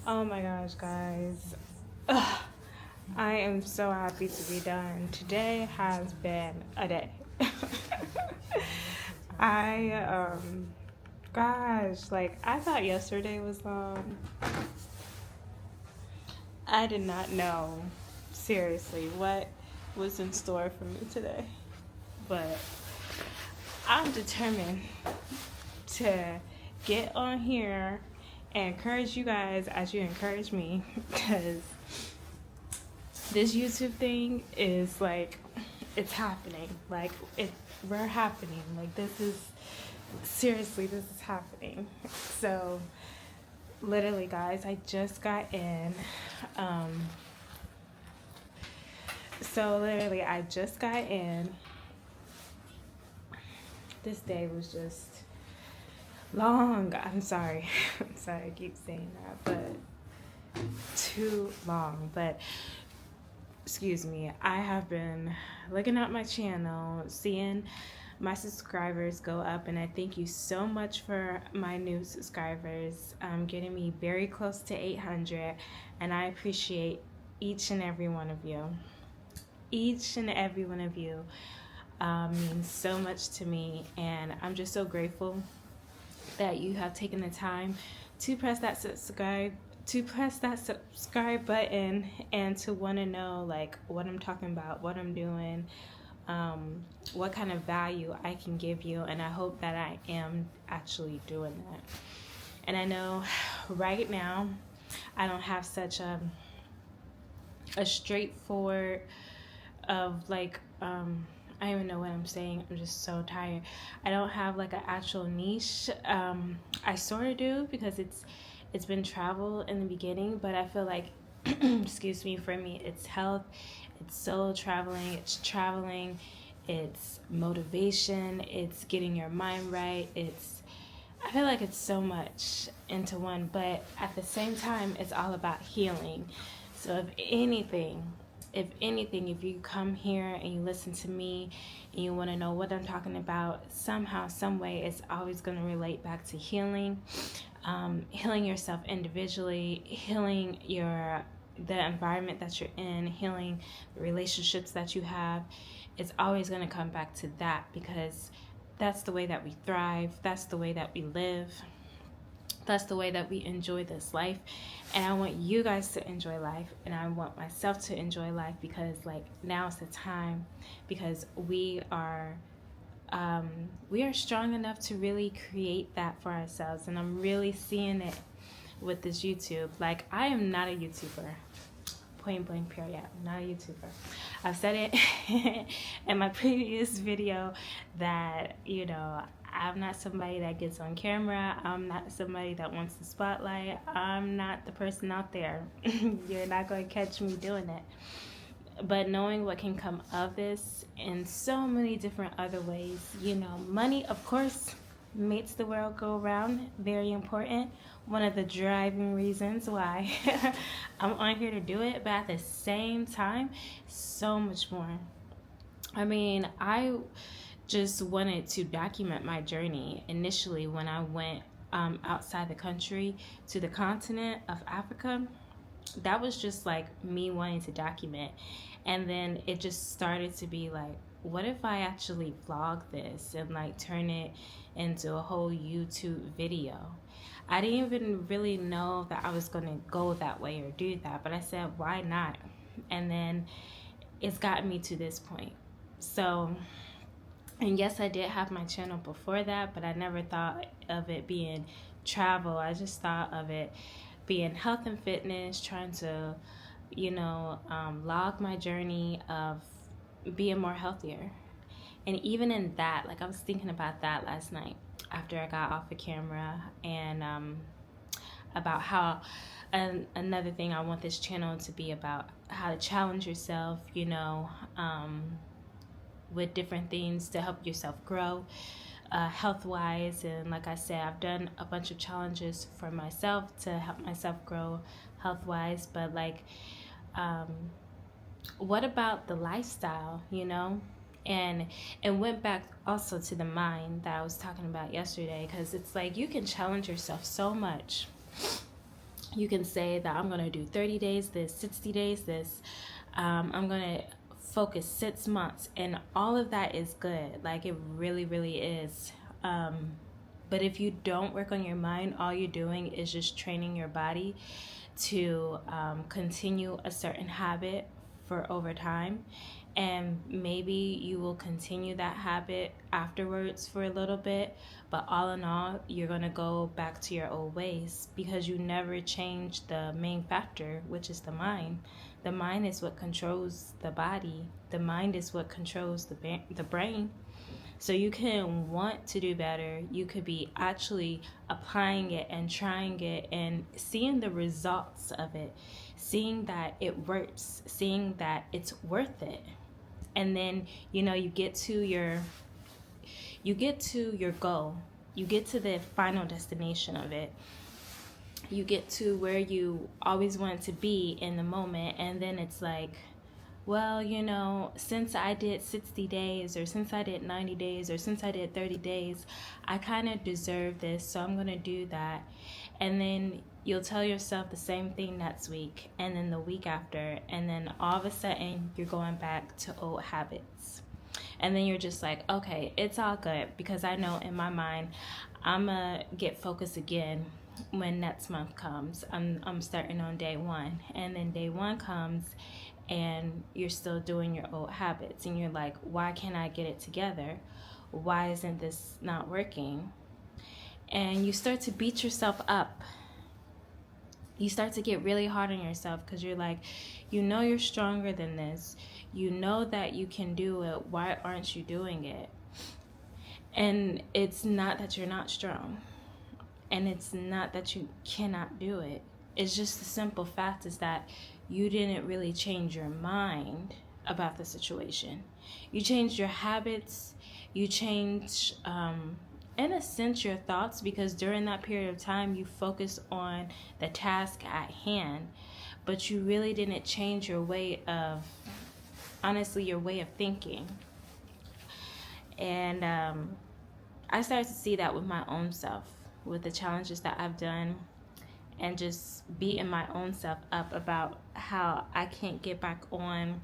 Oh my gosh, guys. Ugh, I am so happy to be done. Today has been a day. I, gosh, like, I thought yesterday was long. I did not know, seriously, what was in store for me today. But I'm determined to get on here and encourage you guys as you encourage me because this YouTube thing is like, it's happening. Like, we're happening. Like, this is happening. So, literally, guys, I just got in. I just got in. This day was just long. I'm sorry. I'm sorry I keep saying that, but too long. But excuse me, I have been looking at my channel, seeing my subscribers go up, and I thank you so much for my new subscribers, getting me very close to 800, and I appreciate each and every one of you. Each and every one of you means so much to me, and I'm just so grateful that you have taken the time to press that subscribe button and to want to know like what I'm talking about, what I'm doing, what kind of value I can give you, and I hope that I am actually doing that. And I know right now I don't have such a straightforward of like I don't even know what I'm saying. I'm just so tired. I don't have like an actual niche. I sort of do because it's been travel in the beginning, but I feel like excuse me, for me it's health, it's solo traveling, it's motivation, it's getting your mind right. I feel like it's so much into one, but at the same time it's all about healing. So if you come here and you listen to me and you want to know what I'm talking about, somehow, some way, it's always going to relate back to healing, healing yourself individually, healing the environment that you're in, healing the relationships that you have. It's always going to come back to that because that's the way that we thrive. That's the way that we live. That's the way that we enjoy this life. And I want you guys to enjoy life, and I want myself to enjoy life because like now's the time, because we are strong enough to really create that for ourselves. And I'm really seeing it with this YouTube. Like, I am not a YouTuber, point blank period. I'm not a YouTuber. I've said it in my previous video that, I'm not somebody that gets on camera. I'm not somebody that wants the spotlight. I'm not the person out there. You're not going to catch me doing it. But knowing what can come of this in so many different other ways, money, of course, makes the world go round. Very important. One of the driving reasons why I'm on here to do it. But at the same time, so much more. I mean, I just wanted to document my journey initially when I went outside the country to the continent of Africa. That was just like me wanting to document. And then it just started to be like, what if I actually vlog this and like turn it into a whole YouTube video? I didn't even really know that I was going to go that way or do that, but I said, why not? And then it's gotten me to this point. So, and yes, I did have my channel before that, but I never thought of it being travel. I just thought of it being health and fitness, trying to, log my journey of being more healthier. And even in that, like I was thinking about that last night after I got off the camera, and about how, and another thing I want this channel to be about, how to challenge yourself, with different things to help yourself grow health-wise. And like I said, I've done a bunch of challenges for myself to help myself grow health-wise, but like what about the lifestyle, and it went back also to the mind that I was talking about yesterday, because it's like you can challenge yourself so much You can say that I'm going to do 30 days this, 60 days this. I'm going to focus 6 months, and all of that is good. Like, it really, really is. But if you don't work on your mind, all you're doing is just training your body to continue a certain habit for over time. And maybe you will continue that habit afterwards for a little bit, but all in all, you're going to go back to your old ways because you never changed the main factor, which is the mind. The mind is what controls the body. The mind is what controls the brain. So you can want to do better. You could be actually applying it and trying it and seeing the results of it, seeing that it works, seeing that it's worth it. And then, you get to your goal. You get to the final destination of it. You get to where you always want to be in the moment, and then it's like, well, since I did 60 days, or since I did 90 days, or since I did 30 days, I kind of deserve this, so I'm going to do that. And then you'll tell yourself the same thing next week, and then the week after, and then all of a sudden, you're going back to old habits. And then you're just like, okay, it's all good, because I know in my mind, I'm going to get focused again when next month comes. I'm starting on day 1, and then day 1 comes, and you're still doing your old habits, and you're like, why can't I get it together? Why isn't this not working? And you start to beat yourself up. You start to get really hard on yourself because you're like, you're stronger than this. You know that you can do it. Why aren't you doing it? And it's not that you're not strong. And it's not that you cannot do it. It's just the simple fact is that you didn't really change your mind about the situation. You changed your habits. You changed, in a sense, your thoughts, because during that period of time, you focused on the task at hand, but you really didn't change your way of thinking. And I started to see that with my own self, with the challenges that I've done, and just beating my own self up about how I can't get back on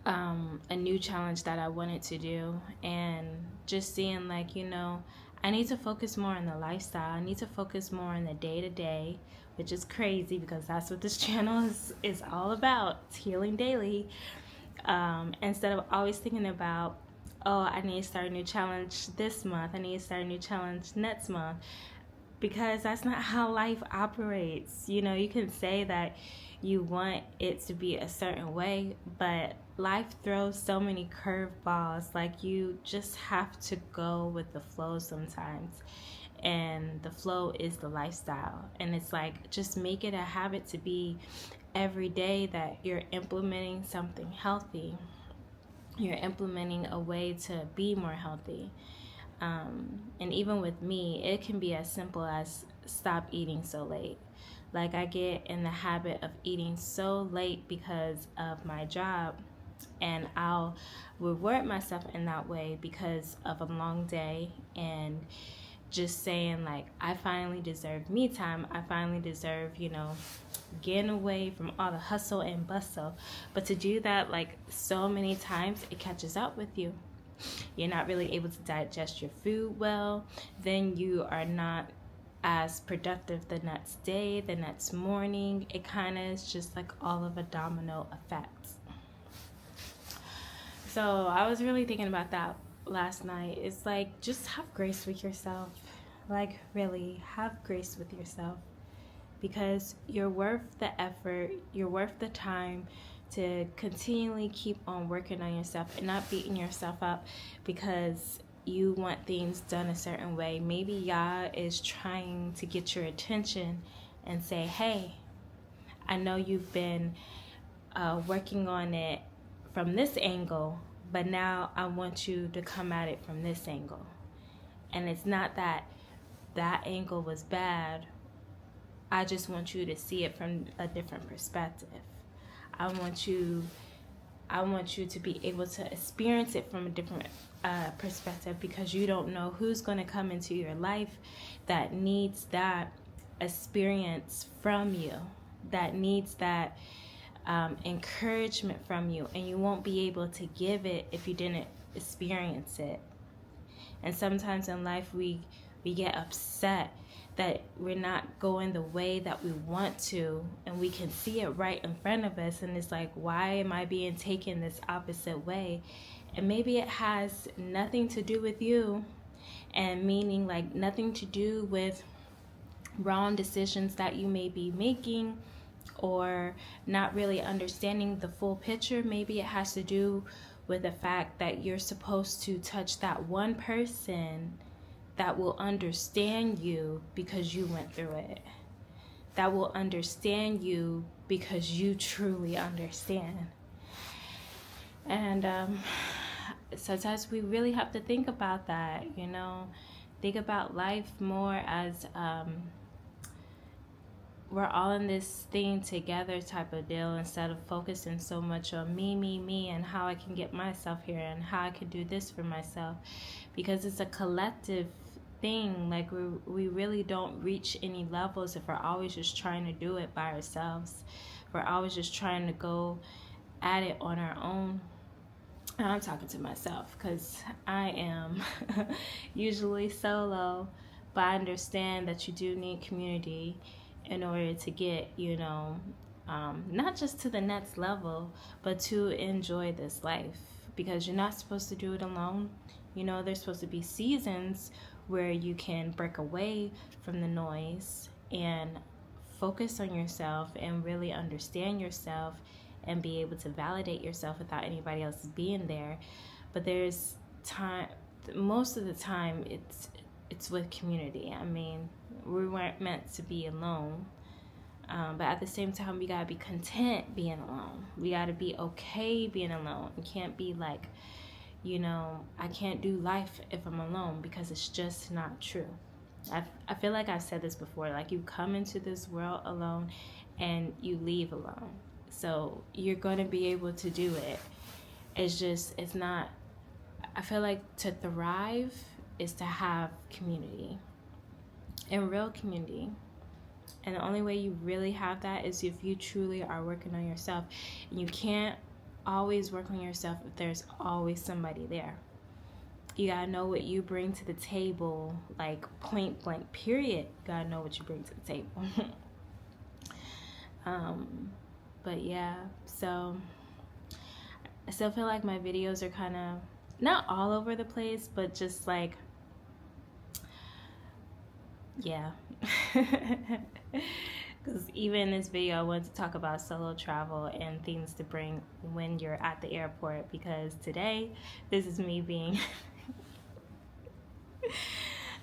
a new challenge that I wanted to do, and just seeing like, I need to focus more on the lifestyle. I need to focus more on the day-to-day, which is crazy because that's what this channel is all about. It's healing daily. Instead of always thinking about, oh, I need to start a new challenge this month. I need to start a new challenge next month. Because that's not how life operates. You can say that you want it to be a certain way, but life throws so many curveballs. Like, you just have to go with the flow sometimes. And the flow is the lifestyle. And it's like, just make it a habit to be every day that you're implementing something healthy. You're implementing a way to be more healthy. And even with me, it can be as simple as stop eating so late. Like, I get in the habit of eating so late because of my job, and I'll reward myself in that way because of a long day, and just saying like, I finally deserve me time. I finally deserve, getting away from all the hustle and bustle. But to do that like so many times, it catches up with you. You're not really able to digest your food well. Then you are not as productive the next day, the next morning. It kind of is just like all of a domino effect. So I was really thinking about that last night. It's like, just have grace with yourself. Like, really, have grace with yourself. Because you're worth the effort. You're worth the time to continually keep on working on yourself and not beating yourself up because you want things done a certain way. Maybe Yah is trying to get your attention and say, hey, I know you've been working on it from this angle, but now I want you to come at it from this angle. And it's not that angle was bad. I just want you to see it from a different perspective. I want you to be able to experience it from a different perspective, because you don't know who's going to come into your life that needs that experience from you, that needs that encouragement from you, and you won't be able to give it if you didn't experience it. And sometimes in life we get upset that we're not going the way that we want to, and we can see it right in front of us, and it's like, why am I being taken this opposite way? And maybe it has nothing to do with you, and meaning like nothing to do with wrong decisions that you may be making, or not really understanding the full picture. Maybe it has to do with the fact that you're supposed to touch that one person that will understand you because you went through it, that will understand you because you truly understand. And sometimes we really have to think about that, you know, think about life more as we're all in this thing together type of deal, instead of focusing so much on me, and how I can get myself here and how I can do this for myself, because it's a collective thing. Like we really don't reach any levels if we're always just trying to do it by ourselves. We're always just trying to go at it on our own. And I'm talking to myself because I am usually solo, but I understand that you do need community in order to get, you know, not just to the next level, but to enjoy this life, because you're not supposed to do it alone. You know, there's supposed to be seasons where you can break away from the noise and focus on yourself and really understand yourself and be able to validate yourself without anybody else being there. But there's time, most of the time it's with community. I mean, we weren't meant to be alone, but at the same time we gotta be content being alone. We gotta be okay being alone. We can't be like, you know, I can't do life if I'm alone, because it's just not true. I feel like I've said this before, like you come into this world alone and you leave alone. So you're going to be able to do it. It's not, I feel like to thrive is to have community, and real community. And the only way you really have that is if you truly are working on yourself. And you can't always work on yourself if there's always somebody there. You gotta know what you bring to the table, like point blank, period. You gotta know what you bring to the table. But yeah, so I still feel like my videos are kind of not all over the place, but just like, yeah. Because even in this video I wanted to talk about solo travel and things to bring when you're at the airport, because today this is me being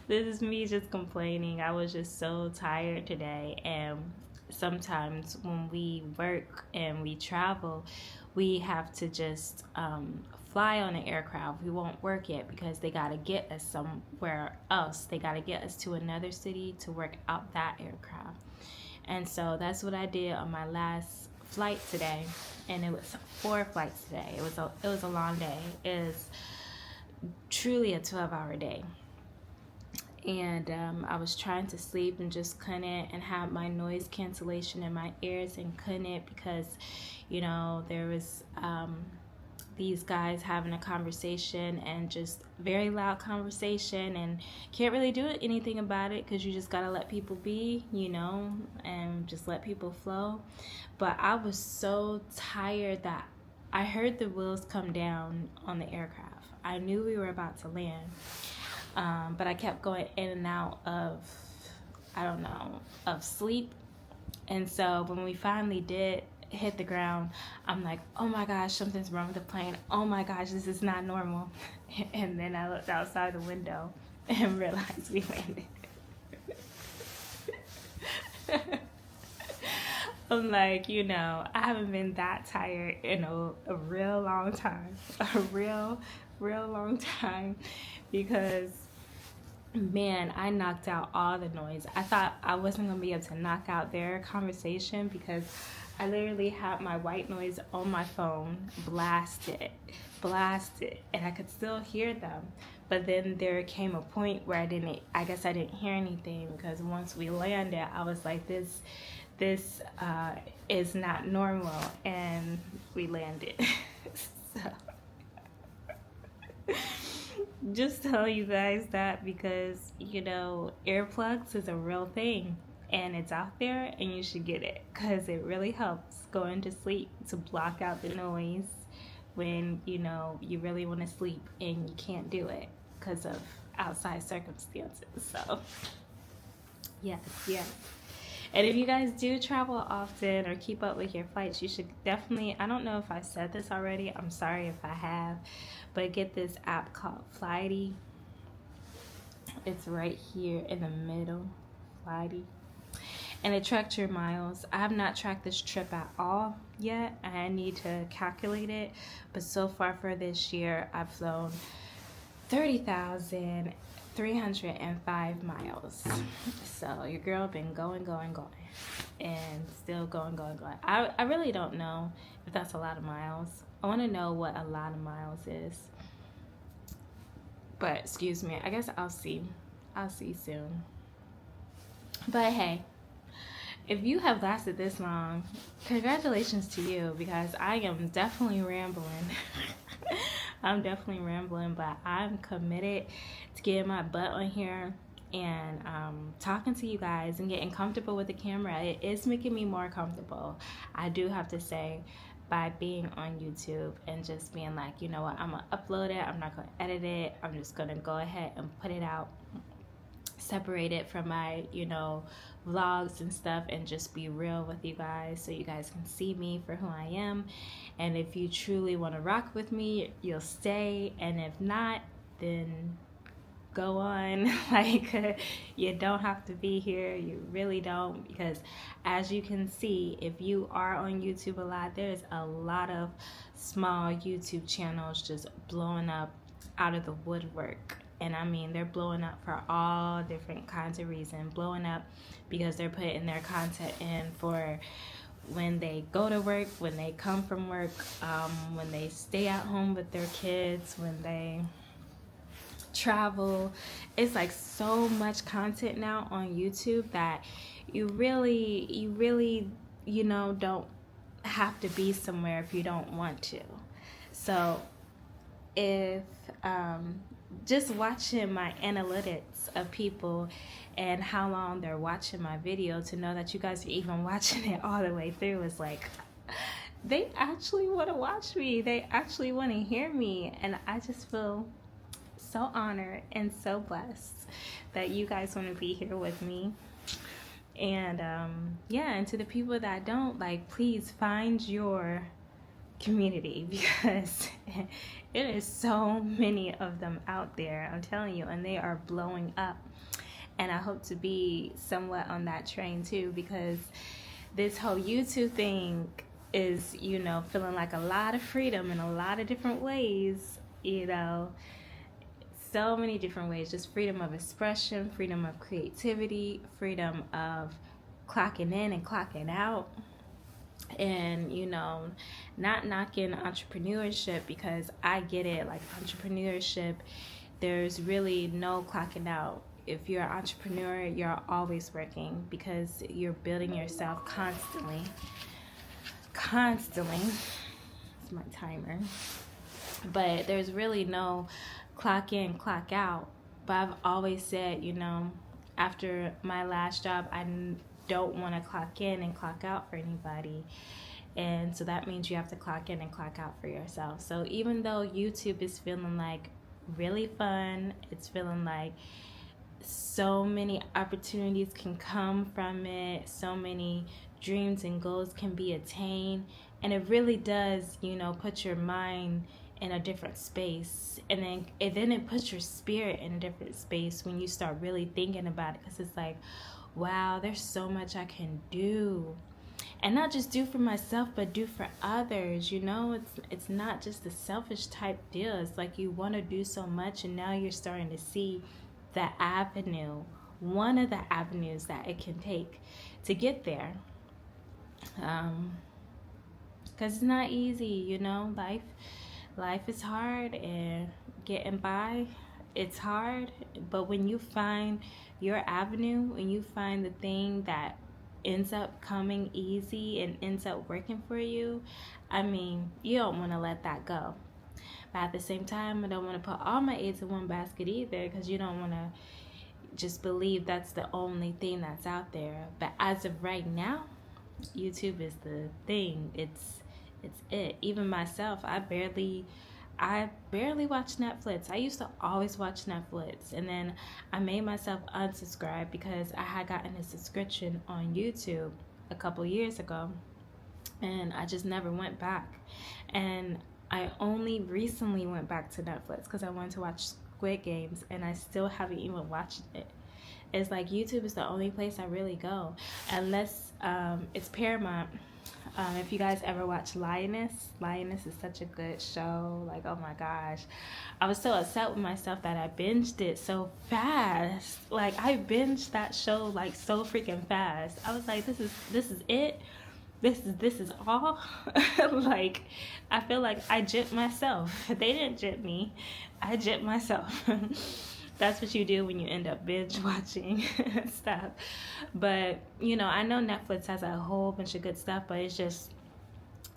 this is me just complaining. I was just so tired today, and sometimes when we work and we travel, we have to just fly on an aircraft. We won't work it because they got to get us somewhere else. They got to get us to another city to work out that aircraft. And so that's what I did on my last flight today, and it was 4 flights today. It was a long day. It was truly a 12-hour day. And I was trying to sleep and just couldn't, and had my noise cancellation in my ears and couldn't, because, you know, there was these guys having a conversation, and just very loud conversation, and can't really do anything about it because you just gotta let people be, you know, and just let people flow. But I was so tired that I heard the wheels come down on the aircraft. I knew we were about to land. But I kept going in and out of, I don't know, of sleep. And so when we finally did hit the ground, I'm like, oh my gosh, something's wrong with the plane. Oh my gosh, this is not normal. And then I looked outside the window and realized we landed. I'm like, you know, I haven't been that tired in a real long time. A real long time. Because, man, I knocked out all the noise. I thought I wasn't going to be able to knock out their conversation, because I literally had my white noise on my phone blasted, and I could still hear them. But then there came a point where I guess I didn't hear anything, because once we landed, I was like, this is not normal, and we landed. So just tell you guys that, because earplugs is a real thing, and it's out there, and you should get it, because it really helps going to sleep, to block out the noise when you really want to sleep and you can't do it because of outside circumstances. So yes. And if you guys do travel often or keep up with your flights, you should definitely, I don't know if I said this already, I'm sorry if I have, but get this app called Flighty. It's right here in the middle, Flighty. And it tracks your miles. I have not tracked this trip at all yet. I need to calculate it. But so far for this year, I've flown 30,305 miles. So your girl been going. And still going. I really don't know if that's a lot of miles. I want to know what a lot of miles is. But excuse me, I guess I'll see soon. But hey, if you have lasted this long, congratulations to you, because I am definitely rambling. I'm definitely rambling, but I'm committed to getting my butt on here and talking to you guys and getting comfortable with the camera. It is making me more comfortable, I do have to say, by being on YouTube and just being like, you know what, I'm gonna upload it, I'm not gonna edit it, I'm just gonna go ahead and put it out, separate it from my vlogs and stuff, and just be real with you guys, so you guys can see me for who I am. And if you truly want to rock with me, you'll stay, and if not, then go on. Like, you don't have to be here, you really don't, because as you can see, if you are on YouTube a lot, there's a lot of small YouTube channels just blowing up out of the woodwork. And I mean, they're blowing up for all different kinds of reasons. Blowing up because they're putting their content in for when they go to work, when they come from work, when they stay at home with their kids, when they travel. It's like so much content now on YouTube that you really don't have to be somewhere if you don't want to. So if just watching my analytics of people and how long they're watching my video, to know that you guys are even watching it all the way through, is like, they actually want to watch me, they actually want to hear me. And I just feel so honored and so blessed that you guys want to be here with me. And and to the people that don't, like, please find your community, because it is so many of them out there, I'm telling you, and they are blowing up. And I hope to be somewhat on that train too, because this whole YouTube thing is, feeling like a lot of freedom in a lot of different ways, so many different ways. Just freedom of expression, freedom of creativity, freedom of clocking in and clocking out. And not knocking entrepreneurship, because I get it. Like, entrepreneurship, there's really no clocking out. If you're an entrepreneur, you're always working, because you're building yourself constantly. It's my timer. But there's really no clock in, clock out. But I've always said, after my last job, I don't want to clock in and clock out for anybody. And so that means you have to clock in and clock out for yourself. So even though YouTube is feeling like really fun, it's feeling like so many opportunities can come from it, so many dreams and goals can be attained, and it really does, put your mind in a different space, and then it puts your spirit in a different space when you start really thinking about it, because it's like, wow, there's so much I can do. And not just do for myself, but do for others. It's not just a selfish type deal. It's like you want to do so much, and now you're starting to see the avenue, one of the avenues that it can take to get there. Because it's not easy, life is hard, and getting by it's hard, but when you find your avenue, when you find the thing that ends up coming easy and ends up working for you, I mean, you don't want to let that go. But at the same time, I don't want to put all my eggs in one basket either, because you don't want to just believe that's the only thing that's out there. But as of right now, YouTube is the thing. It's it. Even myself, I barely watch Netflix. I used to always watch Netflix, and then I made myself unsubscribe because I had gotten a subscription on YouTube a couple years ago, and I just never went back. And I only recently went back to Netflix because I wanted to watch Squid Games, and I still haven't even watched it. It's like YouTube is the only place I really go, unless it's Paramount. If you guys ever watch Lioness is such a good show. Like, oh my gosh, I was so upset with myself that I binged it so fast. Like, I binged that show like so freaking fast. I was like, this is it. This is all. Like, I feel like I gypped myself. They didn't gyp me, I gypped myself. That's what you do when you end up binge watching stuff. But, you know, I know Netflix has a whole bunch of good stuff, but it's just,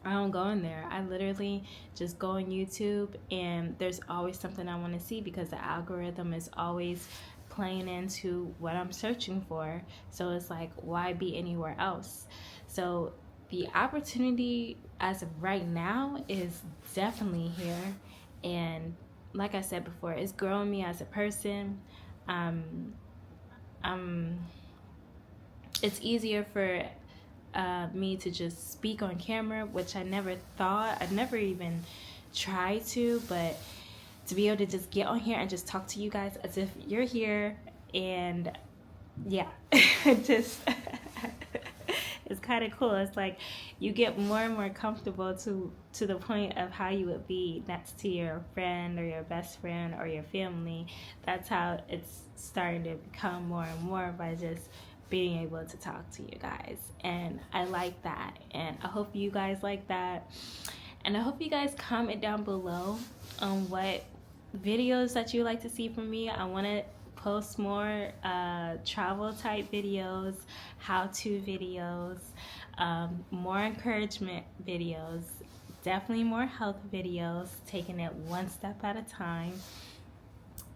I don't go in there. I literally just go on YouTube, and there's always something I want to see because the algorithm is always playing into what I'm searching for. So it's like, why be anywhere else? So the opportunity as of right now is definitely here. And like I said before, it's growing me as a person. It's easier for me to just speak on camera, which I never thought. I never even tried to, but to be able to just get on here and just talk to you guys as if you're here, and yeah, just it's kind of cool. It's like you get more and more comfortable to the point of how you would be next to your friend or your best friend or your family. That's how it's starting to become more and more by just being able to talk to you guys. And I like that, and I hope you guys like that. And I hope you guys comment down below on what videos that you like to see from me. I want to post more travel type videos, how-to videos, more encouragement videos, definitely more health videos, taking it one step at a time.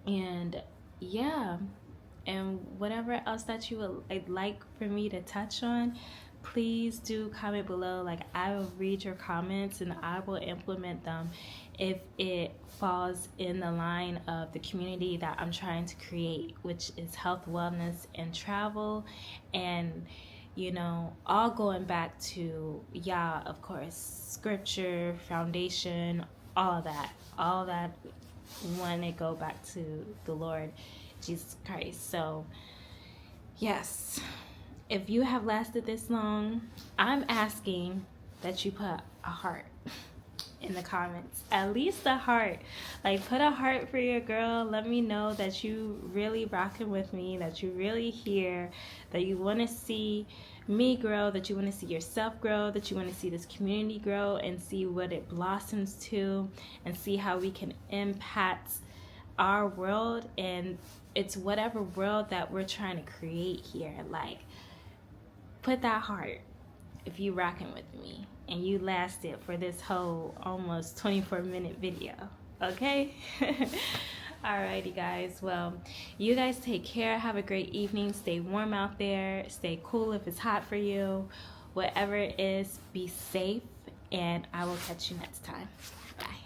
And yeah, and whatever else that you would like for me to touch on, please do comment below. Like, I will read your comments and I will implement them if it falls in the line of the community that I'm trying to create, which is health, wellness, and travel. And, you know, all going back to, yeah, of course, scripture, foundation, all that when it go back to the Lord Jesus Christ. So yes, if you have lasted this long, I'm asking that you put a heart in the comments, at least a heart. Like, put a heart for your girl. Let me know that you really rocking with me, that you really here, that you want to see me grow, that you want to see yourself grow, that you want to see this community grow and see what it blossoms to, and see how we can impact our world. And it's whatever world that we're trying to create here. Like, put that heart if you rocking with me and you lasted for this whole almost 24-minute video, okay? Alrighty guys, well, you guys take care, have a great evening, stay warm out there, stay cool if it's hot for you, whatever it is, be safe, and I will catch you next time. Bye.